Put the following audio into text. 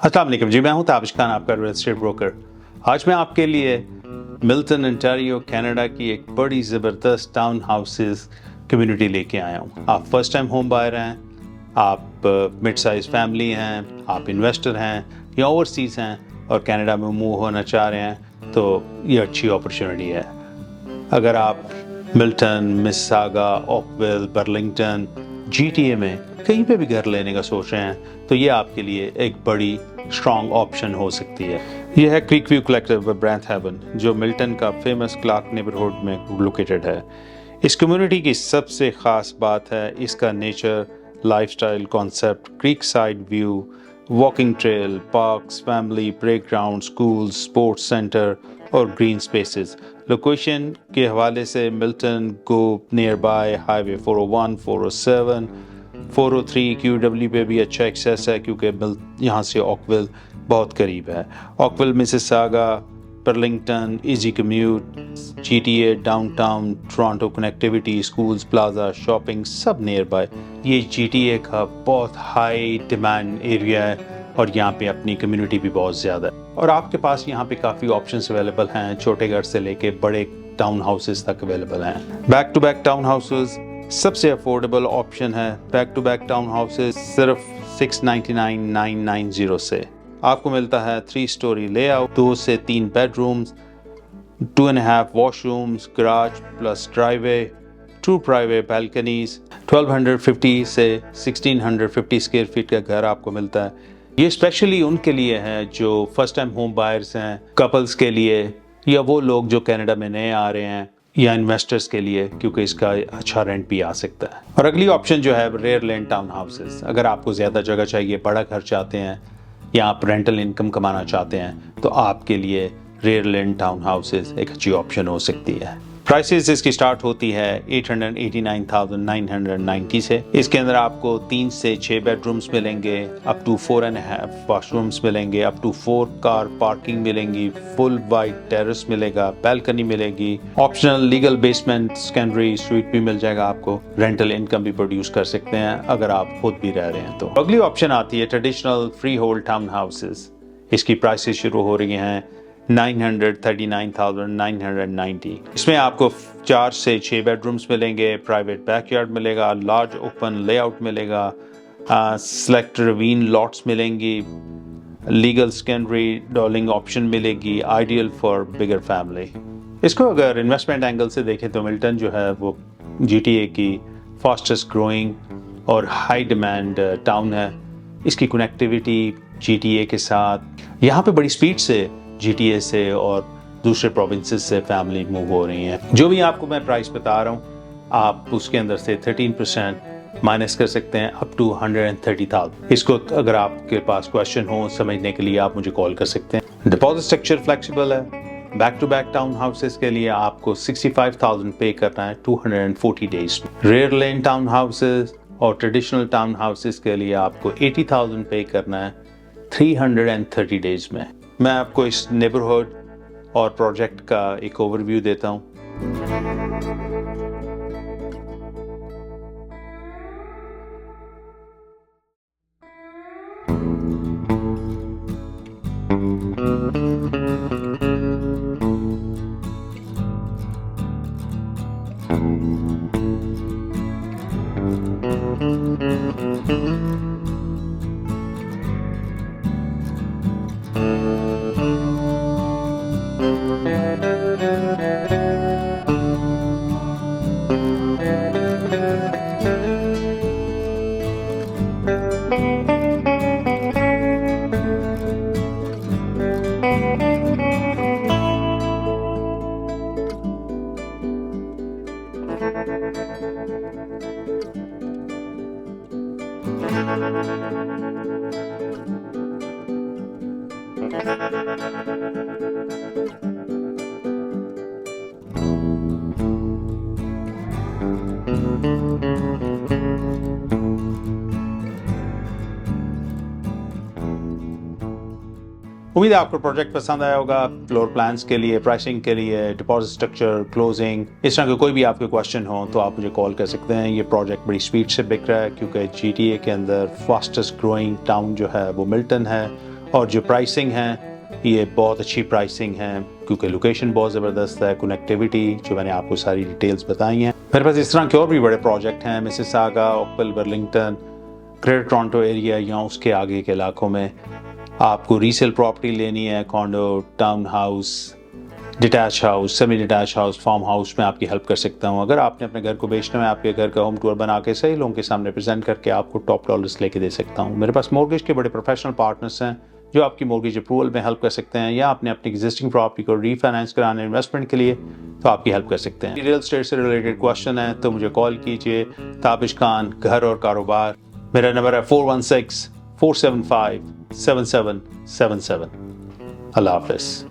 अस्सलाम वालेकुम जी, मैं हूं ताबिश खान, आपका रियल एस्टेट ब्रोकर। आज मैं आपके लिए मिल्टन ओंटारियो कनाडा की एक बड़ी ज़बरदस्त टाउन हाउसेस कम्युनिटी लेके आया हूं। आप फर्स्ट टाइम होम बायर हैं, आप मिड साइज फैमिली हैं, आप इन्वेस्टर हैं या ओवरसीज़ हैं और कनाडा में मूव होना चाह रहे हैं, तो ये अच्छी अपॉर्चुनिटी है। अगर आप Milton, Mississauga, Oakville, Burlington, GTA में कहीं पे भी घर लेने का सोच रहे हैं, तो ये आपके लिए एक बड़ी स्ट्रॉन्ग ऑप्शन हो सकती है। यह है क्रीक व्यू कलेक्टिव ब्रैंथहैवन, जो मिल्टन का फेमस क्लार्क नेबरहुड में लोकेटेड है। इस कम्युनिटी की सबसे ख़ास बात है इसका nature, lifestyle concept, creek side view, walking trail, parks, family playground, school, sports centre और ग्रीन स्पेसेस। लोकेशन के हवाले से मिल्टन को नियर बाय हाईवे 401, 407, 403 QW पे भी अच्छा एक्सेस है, क्योंकि यहाँ से ओकविल बहुत करीब है। Oakville, Mississauga, Burlington, easy commute, GTA, downtown, Toronto connectivity, schools, plaza, shopping सब नियर बाय। ये GTA का बहुत हाई डिमांड एरिया है और यहाँ पे अपनी कम्युनिटी भी बहुत ज़्यादा है। और आपके पास यहाँ पे काफ़ी ऑप्शंस अवेलेबल हैं, छोटे घर से लेके बड़े टाउन हाउसेस तक अवेलेबल हैं। Back to back town houses सबसे अफोर्डेबल ऑप्शन है। Back to back town houses सिर्फ 699,990 से आपको मिलता है। 3 स्टोरी लेआउट, 2 से 3 bedrooms, 2.5 washrooms, garage plus driveway, 2 private balconies, 1250 से 1650 स्क्वायर फीट का घर आपको मिलता है। ये स्पेशली उनके लिए है जो फर्स्ट टाइम होम बायर्स हैं, कपल्स के लिए, या वो लोग जो कनाडा में नए आ रहे हैं, या इन्वेस्टर्स के लिए, क्योंकि इसका अच्छा रेंट भी आ सकता है। और अगली ऑप्शन जो है रेयर लैंड टाउन हाउसेस। अगर आपको ज़्यादा जगह चाहिए, बड़ा घर चाहते हैं या आप रेंटल इनकम कमाना चाहते हैं, तो आपके लिए रेयर लैंड टाउन हाउसेस एक अच्छी ऑप्शन हो सकती है। प्राइसेस इसकी स्टार्ट होती है 889,990 से। इसके अंदर आपको 3 से 6 बेडरूम्स मिलेंगे, अप टू 4.5 वॉशरूम्स मिलेंगे, अप टू 4 कार पार्किंग मिलेंगी, फुल वाइट टेरेस मिलेगा, बैल्कनी मिलेगी, optional legal basement, secondary sweet भी मिल जाएगा आपको। रेंटल इनकम भी प्रोड्यूस कर सकते हैं अगर आप खुद भी रह रहे हैं तो। अगली ऑप्शन आती है traditional free hold town houses. इसकी प्राइसेस शुरू हो रही हैं 939,990। इसमें आपको 4 से 6 बेडरूम्स मिलेंगे, प्राइवेट बैकयार्ड मिलेगा, लार्ज ओपन लेआउट मिलेगा, सेलेक्ट रवीन लॉट्स मिलेंगी, लीगल सेकेंडरी डॉलिंग ऑप्शन मिलेगी, आइडियल फॉर बिगर फैमिली। इसको अगर इन्वेस्टमेंट एंगल से देखें तो मिल्टन जो है वो GTA की फास्टेस्ट ग्रोइंग और हाई डिमांड टाउन है। इसकी कनेक्टिविटी GTA के साथ, यहाँ पे बड़ी स्पीड से GTA से और दूसरे प्रोविंसेस से फैमिली मूव हो रही हैं। जो भी आपको मैं प्राइस बता रहा हूँ, आप उसके अंदर से 13% माइनस कर सकते हैं, अप टू 130,000। इसको अगर आपके पास क्वेश्चन हो समझने के लिए आप मुझे कॉल कर सकते हैं। डिपॉजिट स्ट्रक्चर फ्लेक्सिबल है। Back to back town houses के लिए आपको 65,000 पे करना है 240 days. Rear lane town houses और ट्रेडिशनल टाउन हाउसेस के लिए आपको 80,000 पे करना है 330 डेज में। मैं आपको इस नेबरहुड और प्रोजेक्ट का एक ओवरव्यू देता हूँ। उम्मीद है आपको प्रोजेक्ट पसंद आया होगा। फ्लोर प्लान्स के लिए, प्राइसिंग के लिए, डिपॉजिट स्ट्रक्चर, क्लोजिंग, इस तरह के कोई भी आपके क्वेश्चन हो तो आप मुझे कॉल कर सकते हैं। ये प्रोजेक्ट बड़ी स्पीड से बिक रहा है, क्योंकि GTA के अंदर फास्टेस्ट ग्रोइंग टाउन जो है वो मिल्टन है और जो प्राइसिंग है ये बहुत अच्छी प्राइसिंग है क्योंकि लोकेशन बहुत ज़बरदस्त है, कनेक्टिविटी जो मैंने आपको सारी डिटेल्स बताई हैं। मेरे पास इस तरह के और भी बड़े प्रोजेक्ट हैं, Mississauga, Oakville, Burlington, greater Toronto area या उसके आगे के इलाकों में आपको रीसेल प्रॉपर्टी लेनी है, condo, town house, detach house, semi detach house, farm house में आपकी हेल्प कर सकता हूँ। अगर आपने अपने घर को बेचना है, आपके घर का होम टूर बना के सही लोगों के सामने प्रेजेंट करके आपको टॉप डॉलर्स लेके दे सकता हूँ। मेरे पास मॉर्गेज के बड़े प्रोफेशनल पार्टनर्स हैं जो आपकी मॉर्गेज अप्रूवल में हेल्प कर सकते हैं, या आपने अपनी एग्जिस्टिंग प्रॉपर्टी को रीफाइनेंस कराने इन्वेस्टमेंट के लिए तो आपकी हेल्प कर सकते हैं। रियल एस्टेट से रिलेटेड क्वेश्चन है तो मुझे कॉल कीजिए। ताबिश खान, घर और कारोबार। मेरा नंबर है 416-475-7777। अल्लाह हाफिज़।